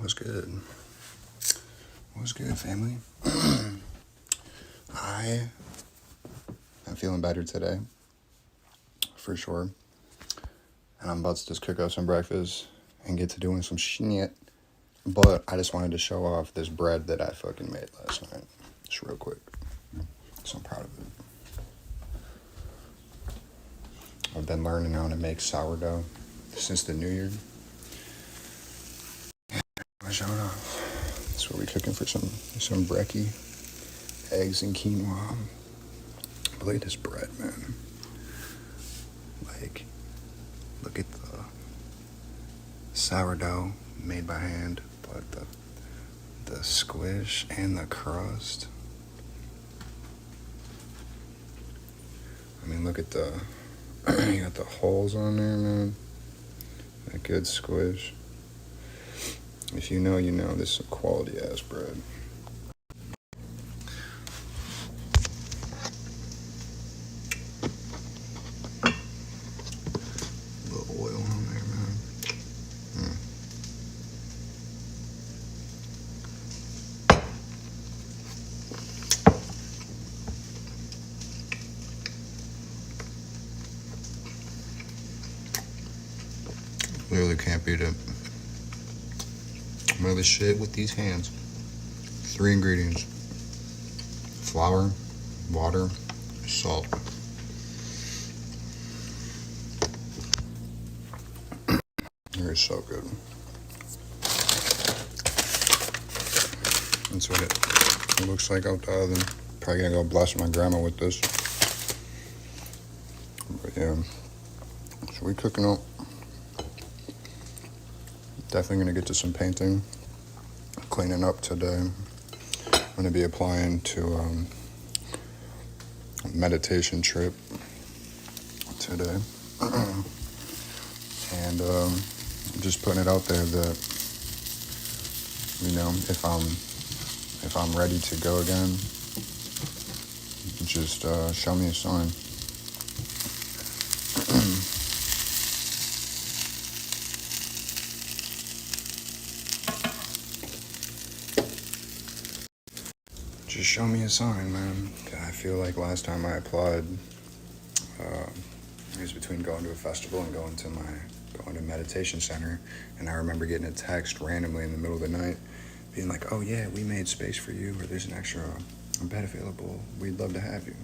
What's good? What's good, family? I am feeling better today, for sure. And I'm about to just cook up some breakfast and get to doing some shit. But I just wanted to show off this bread that I fucking made last night. Just real quick. So I'm proud of it. I've been learning how to make sourdough since the new year. I showed off. That's what we're cooking for some brekkie, eggs and quinoa. But look at this bread, man. Like, look at the sourdough made by hand, but the squish and the crust. I mean, look at the you got the holes on there, man. That good squish. If you know, you know. This is some quality ass bread. A little oil on there, man. Literally can't beat it. Mother shit with these hands. 3 ingredients: flour, water, salt. They're so good. That's what it looks like out the oven. Probably gonna go bless my grandma with this. But yeah, so we cooking up. Definitely gonna get to some painting, cleaning up today. I'm gonna be applying to a meditation trip today, and just putting it out there that, you know, if I'm ready to go again, just show me a sign. Just show me a sign, man. I feel like last time I applied, it was between going to a festival and going to meditation center, and I remember getting a text randomly in the middle of the night being like, oh yeah, we made space for you, or there's an extra bed available, we'd love to have you.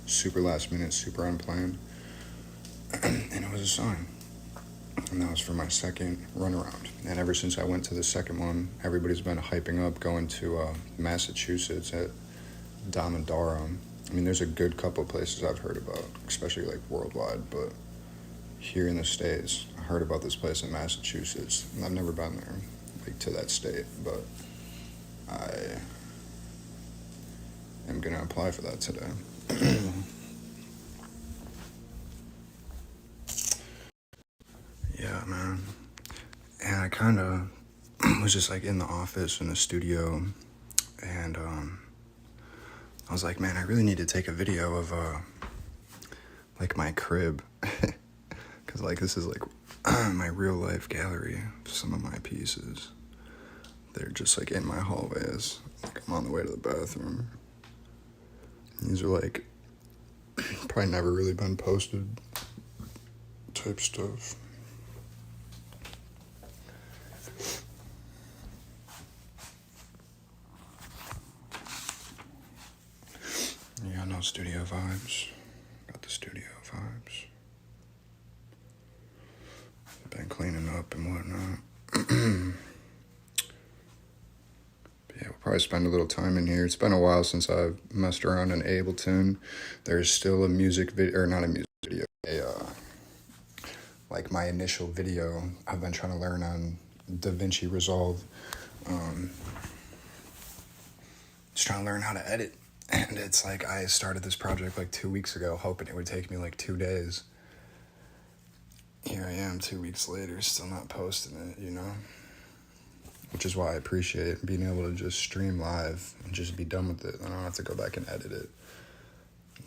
Super last minute, super unplanned. And it was a sign. And that was for my second runaround. And ever since I went to the second one, everybody's been hyping up going to Massachusetts at Damodara. I mean, there's a good couple places I've heard about, especially like worldwide, but here in the States, I heard about this place in Massachusetts. And I've never been there, like to that state, but I am gonna apply for that today. Yeah, man. And I kind of was just like in the office in the studio, and I was like, man, I really need to take a video of like my crib, because like this is like my real life gallery of some of my pieces. They're just like in my hallway as like I'm on the way to the bathroom. These are like probably never really been posted type stuff. Yeah, no studio vibes. Got the studio vibes. Been cleaning up and whatnot. Yeah, we'll probably spend a little time in here. It's been a while since I've messed around in Ableton. There's still a music video, or not a music video, like my initial video. I've been trying to learn on DaVinci Resolve. Just trying to learn how to edit. And it's like I started this project like 2 weeks ago, hoping it would take me like 2 days. Here I am 2 weeks later, still not posting it, you know? Which is why I appreciate being able to just stream live and just be done with it. I don't have to go back and edit it.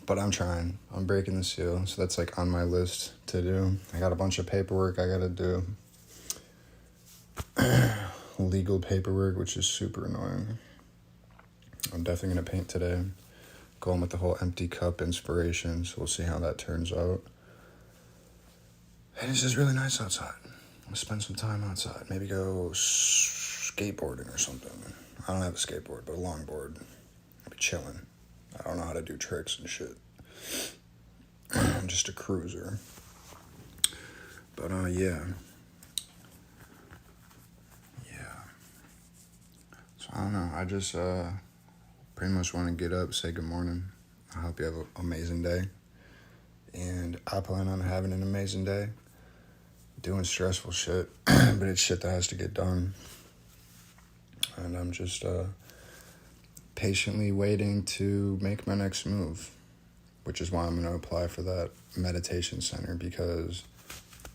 But I'm trying. I'm breaking the seal. So that's like on my list to do. I got a bunch of paperwork I gotta do. legal paperwork, which is super annoying. I'm definitely going to paint today. Going with the whole empty cup inspiration, so we'll see how that turns out. And it's just really nice outside. I'll spend some time outside. Maybe go skateboarding or something. I don't have a skateboard, but a longboard. I'll be chilling. I don't know how to do tricks and shit. I'm just a cruiser. But yeah. So I don't know. I just pretty much want to get up, say good morning. I hope you have an amazing day. And I plan on having an amazing day. Doing stressful shit, but it's shit that has to get done. And I'm just patiently waiting to make my next move, which is why I'm going to apply for that meditation center, because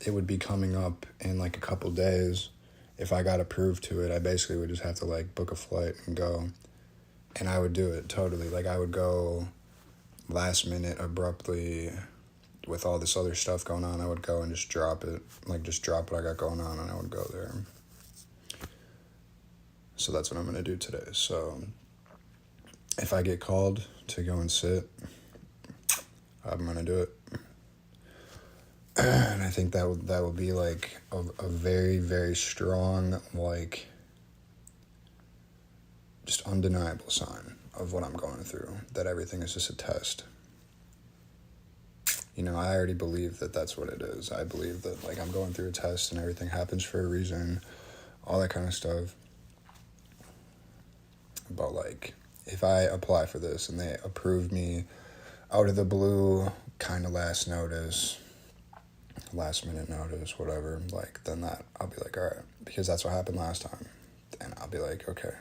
it would be coming up in like a couple days. If I got approved to it, I basically would just have to like book a flight and go. And I would do it totally. Like I would go last minute abruptly. With all this other stuff going on, I would go and just drop it. Like, just drop what I got going on, and I would go there. So that's what I'm going to do today. So if I get called to go and sit, I'm going to do it. And I think that will be, like, a very, very strong, like, just undeniable sign of what I'm going through, that everything is just a test. You know, I already believe that that's what it is. I believe that, like, I'm going through a test and everything happens for a reason, all that kind of stuff. But, like, if I apply for this and they approve me out of the blue, kind of last minute notice, whatever, like, then that, I'll be like, all right, because that's what happened last time. And I'll be like, okay,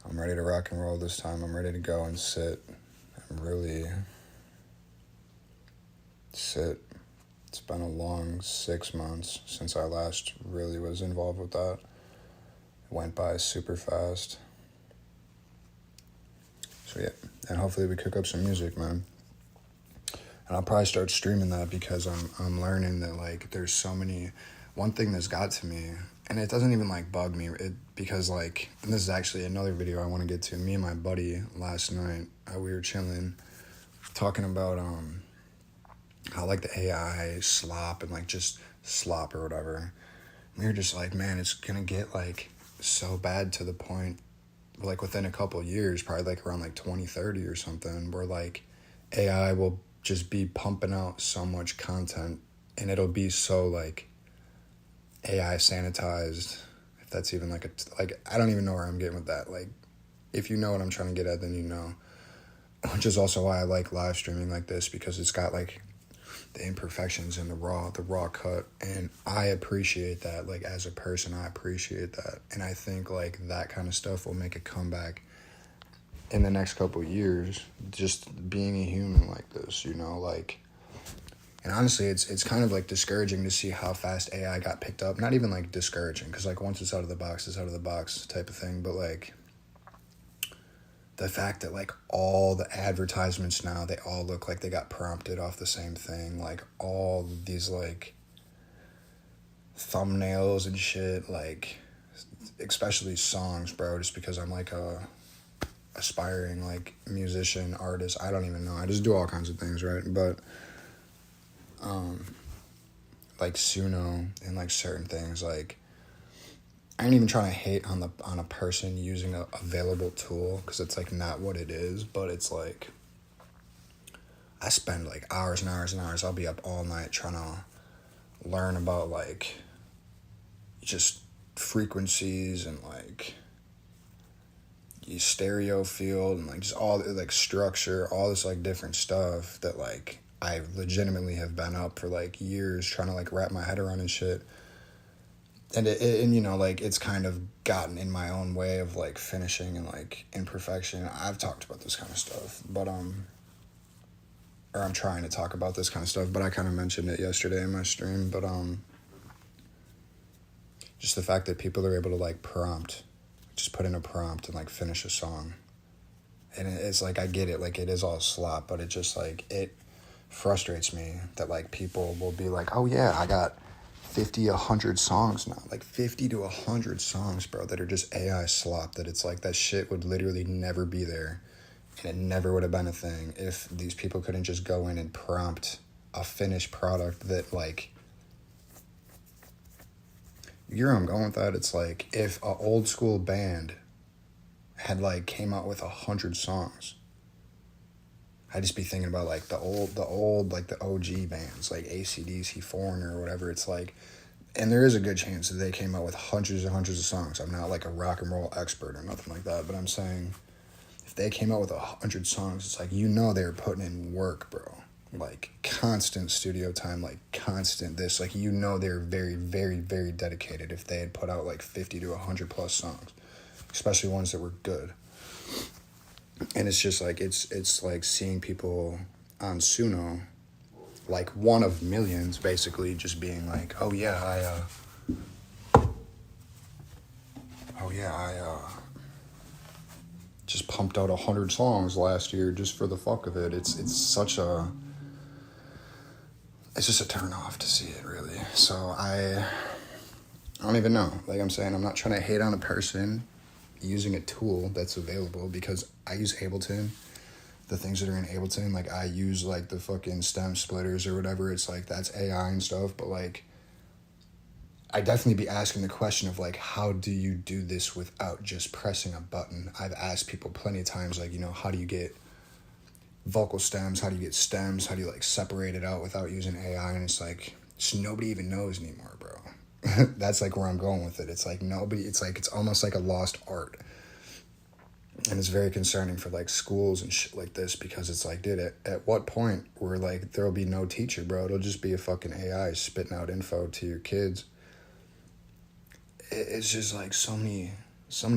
I'm ready to rock and roll this time. I'm ready to go and sit and really sit. It's been a long 6 months since I last really was involved with that. It went by super fast. So yeah, and hopefully we cook up some music, man. And I'll probably start streaming that, because I'm learning that, like, there's so many. One thing that's got to me, and it doesn't even like bug me, because like, and this is actually another video I want to get to. Me and my buddy last night, we were chilling, talking about how, like, the AI slop and, like, just slop or whatever. We were just like, man, it's gonna get, like, so bad to the point, like, within a couple of years, probably, like, around, like, 2030 or something, where, like, AI will just be pumping out so much content, and it'll be so, like, AI sanitized, if that's even, like, I don't even know where I'm getting with that. Like, if you know what I'm trying to get at, then you know. Which is also why I like live streaming like this, because it's got, like, the imperfections and the raw cut, and I appreciate that. Like, as a person, I appreciate that, and I think, like, that kind of stuff will make a comeback in the next couple of years, just being a human like this, you know, like. And honestly, it's kind of, like, discouraging to see how fast AI got picked up. Not even, like, discouraging, because, like, once it's out of the box, it's out of the box type of thing, but, like, the fact that, like, all the advertisements now, they all look like they got prompted off the same thing. Like, all these, like, thumbnails and shit, like, especially songs, bro, just because I'm, like, a aspiring, like, musician, artist. I don't even know. I just do all kinds of things, right? But, like, Suno and, like, certain things, like, I ain't even trying to hate on a person using a available tool, because it's, like, not what it is, but it's, like, I spend, like, hours and hours and hours. I'll be up all night trying to learn about, like, just frequencies and, like, stereo field and, like, just all, like, structure, all this, like, different stuff that, like, I legitimately have been up for, like, years trying to, like, wrap my head around and shit. And and you know, like, it's kind of gotten in my own way of, like, finishing and, like, imperfection. I've talked about this kind of stuff, but or I'm trying to talk about this kind of stuff, but I kind of mentioned it yesterday in my stream. But just the fact that people are able to, like, just put in a prompt and, like, finish a song, and it's like, I get it, like, it is all slop, but it just, like, it frustrates me that, like, people will be like, oh yeah, I got 50, 100 songs now. Like 50 to 100 songs, bro, that are just AI slop. That it's like that shit would literally never be there. And it never would have been a thing if these people couldn't just go in and prompt a finished product that, like, you know where I'm going with that? It's like if a old school band had like came out with 100 songs, I'd just be thinking about like the old like the OG bands like AC/DC, Foreigner, or whatever. It's like, and there is a good chance that they came out with hundreds and hundreds of songs. I'm not like a rock and roll expert or nothing like that, but I'm saying if they came out with 100 songs, it's like, you know, they were putting in work, bro. Like constant studio time, like constant this, like, you know, they're very, very, very dedicated if they had put out like 50 to 100 plus songs, especially ones that were good. And it's just like, it's like seeing people on Suno, like one of millions, basically just being like, oh yeah, I just pumped out 100 songs last year just for the fuck of it. It's just a turn off to see it, really. So I don't even know. Like I'm saying, I'm not trying to hate on a person using a tool that's available, because I use Ableton. The things that are in Ableton, like I use like the fucking stem splitters or whatever. It's like, that's AI and stuff, but like I definitely be asking the question of like, how do you do this without just pressing a button? I've asked people plenty of times, like, you know, how do you get vocal stems? How do you get stems? How do you like separate it out without using AI? And it's like, just nobody even knows anymore, bro. That's like where I'm going with it. It's like it's like, it's almost like a lost art. And it's very concerning for like schools and shit like this, because it's like, dude, at what point where like there'll be no teacher, bro? It'll just be a fucking AI spitting out info to your kids. It's just like so many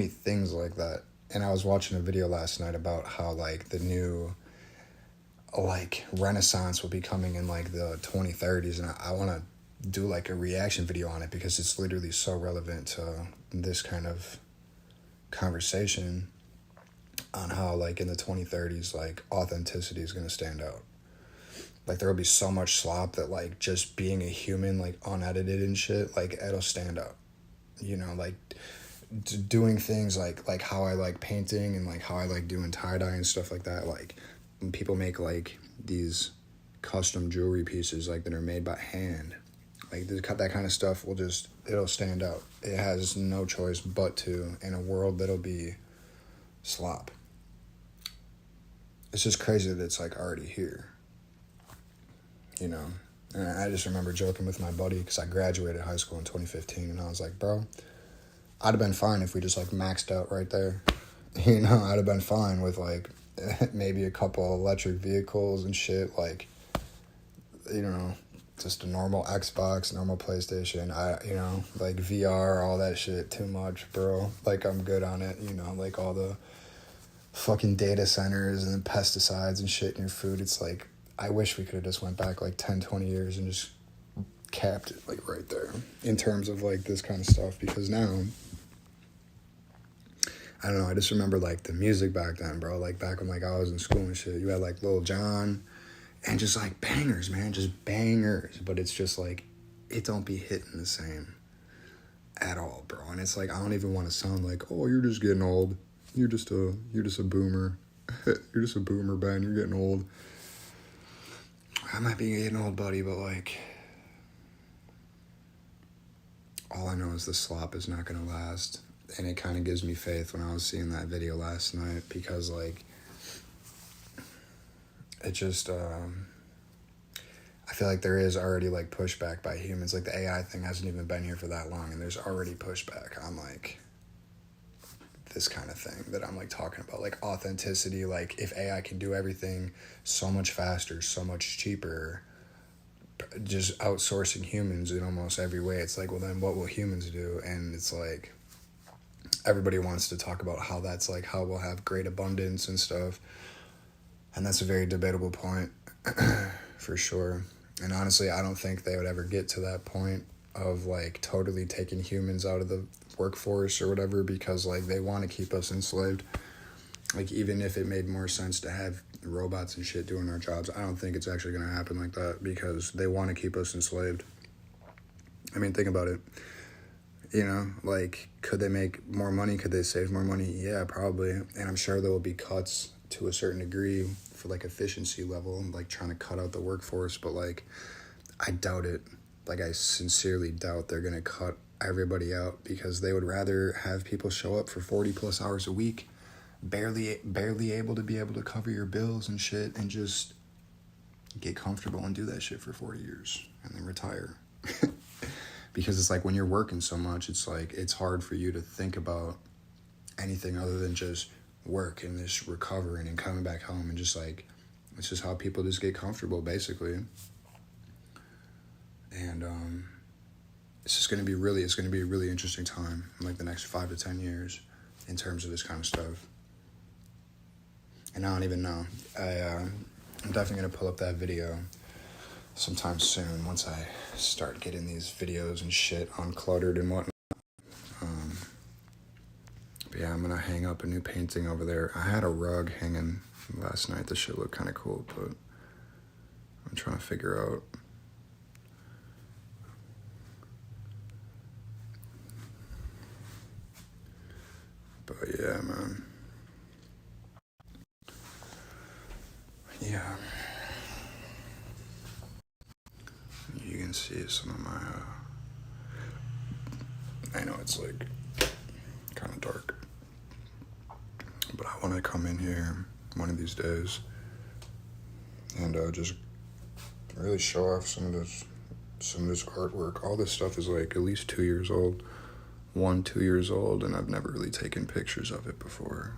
things like that. And I was watching a video last night about how like the new like Renaissance will be coming in like the 2030s, and I want to do like a reaction video on it, because it's literally so relevant to this kind of conversation on how like in the 2030s like authenticity is going to stand out. Like there will be so much slop that like just being a human, like unedited and shit, like it'll stand out, you know, like doing things like how I like painting and like how I like doing tie-dye and stuff like that. Like when people make like these custom jewelry pieces like that are made by hand, like that kind of stuff it'll stand out. It has no choice but to, in a world that'll be slop. It's just crazy that it's like already here, you know. And I just remember joking with my buddy, because I graduated high school in 2015, and I was like, bro, I'd have been fine if we just like maxed out right there, you know. I'd have been fine with like maybe a couple electric vehicles and shit, like, you know, just a normal Xbox, normal PlayStation. You know, like VR, all that shit, too much, bro. Like I'm good on it, you know, like all the fucking data centers and the pesticides and shit in your food. It's like, I wish we could have just went back like 10, 20 years and just capped it like right there in terms of like this kind of stuff, because now, I don't know, I just remember like the music back then, bro, like back when like I was in school and shit, you had like Lil Jon and just like bangers, man, just bangers, but it's just like, it don't be hitting the same at all, bro. And it's like, I don't even want to sound like, oh, you're just getting old. You're just a boomer. You're just a boomer, Ben. You're getting old. I might be getting old, buddy, but like, all I know is the slop is not going to last. And it kind of gives me faith when I was seeing that video last night, because like, it just, I feel like there is already like pushback by humans. Like the AI thing hasn't even been here for that long, and there's already pushback on like this kind of thing that I'm like talking about, like authenticity. Like if AI can do everything so much faster, so much cheaper, just outsourcing humans in almost every way, it's like, well then what will humans do? And it's like, everybody wants to talk about how that's like how we'll have great abundance and stuff, and that's a very debatable point for sure. And honestly, I don't think they would ever get to that point of like totally taking humans out of the workforce or whatever, because like they want to keep us enslaved. Like even if it made more sense to have robots and shit doing our jobs, I don't think it's actually going to happen like that, because they want to keep us enslaved. I mean, think about it. You know, like, could they make more money? Could they save more money? Yeah, probably. And I'm sure there will be cuts to a certain degree for, like, efficiency level, like, trying to cut out the workforce. But, like, I doubt it. Like, I sincerely doubt they're going to cut everybody out, because they would rather have people show up for 40-plus hours a week, barely able to cover your bills and shit, and just get comfortable and do that shit for 40 years and then retire. Because it's like, when you're working so much, it's like, it's hard for you to think about anything other than just work and this recovering and coming back home, and just like, it's just how people just get comfortable, basically. And it's going to be a really interesting time in like the next 5 to 10 years in terms of this kind of stuff. And I don't even know. I'm definitely going to pull up that video sometime soon, once I start getting these videos and shit uncluttered and whatnot. But yeah, I'm going to hang up a new painting over there. I had a rug hanging last night. This shit looked kind of cool, but I'm trying to figure out. But yeah, man. Yeah. You can see some of my, I know it's like kind of dark, but I want to come in here one of these days and just really show off some of this artwork. All this stuff is like at least 2 years old, 2 years old, and I've never really taken pictures of it before.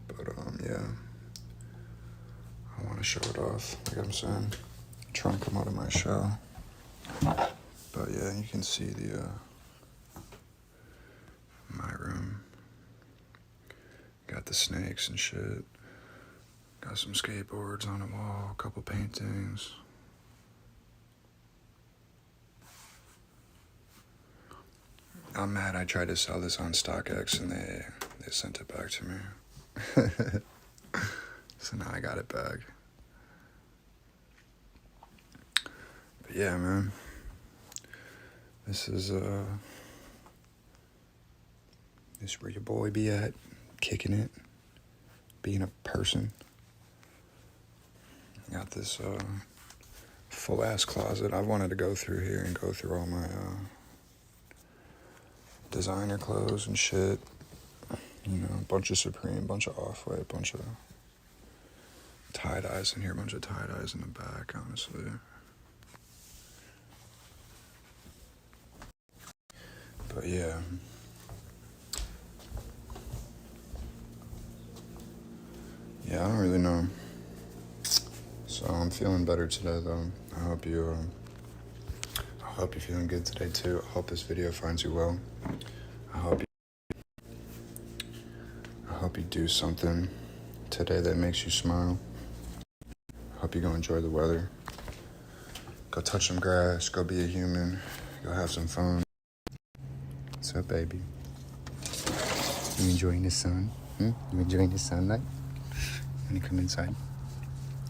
But yeah, I want to show it off, like I'm saying, try and come out of my shell. But yeah, you can see the my room. Got the snakes and shit. Got some skateboards on the wall, a couple paintings. I'm mad I tried to sell this on StockX and they sent it back to me. So now I got it back. But yeah, man. This is where your boy be at, kicking it, being a person. Got this full ass closet. I wanted to go through here and go through all my designer clothes and shit. You know, a bunch of Supreme, a bunch of Off-White, a bunch of tie-dyes in here, a bunch of tie-dyes in the back, honestly. But yeah. Yeah, I don't really know. So I'm feeling better today, though. I hope you're feeling good today, too. I hope this video finds you well. I hope you do something today that makes you smile. I hope you go enjoy the weather. Go touch some grass. Go be a human. Go have some fun. What's up, baby? You enjoying the sun? You enjoying the sunlight? Wanna come inside?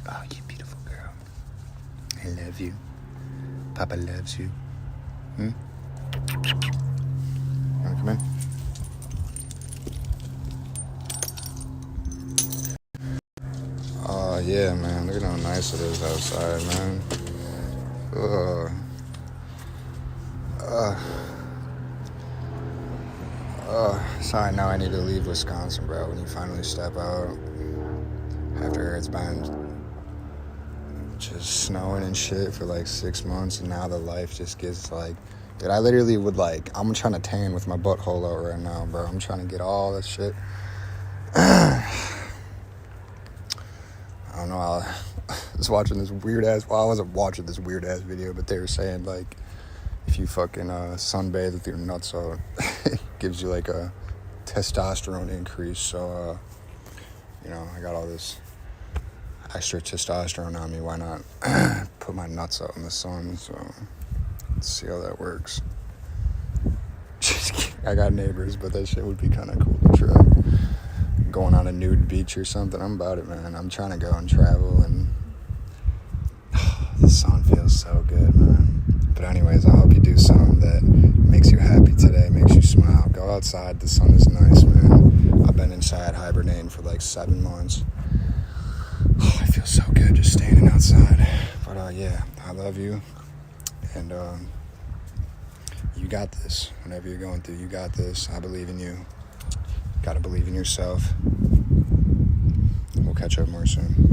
Oh, you beautiful girl. I love you. Papa loves you. Wanna come in? Oh, yeah, man. Look at how nice it is outside, man. Sorry, now I need to leave Wisconsin, bro. When you finally step out, after it's been just snowing and shit for like 6 months, and now the life just gets like, dude, I literally would like, I'm trying to tan with my butthole out right now, bro. I'm trying to get all that shit. I don't know, I was watching this weird ass, well, I wasn't watching this weird ass video, but they were saying like, if you fucking sunbathe with your nuts out, it gives you like a testosterone increase. So, you know, I got all this extra testosterone on me. Why not put my nuts out in the sun? So, let's see how that works. Just kidding. I got neighbors, but that shit would be kind of cool to try. Going on a nude beach or something. I'm about it, man. I'm trying to go and travel, and The sun feels so good, man. But anyways, I hope you do something that makes you happy today, makes you smile. Go outside. The sun is nice, man. I've been inside hibernating for like 7 months. Oh, I feel so good just standing outside. But yeah, I love you. And you got this. Whatever you're going through, you got this. I believe in you. Gotta believe in yourself. We'll catch up more soon.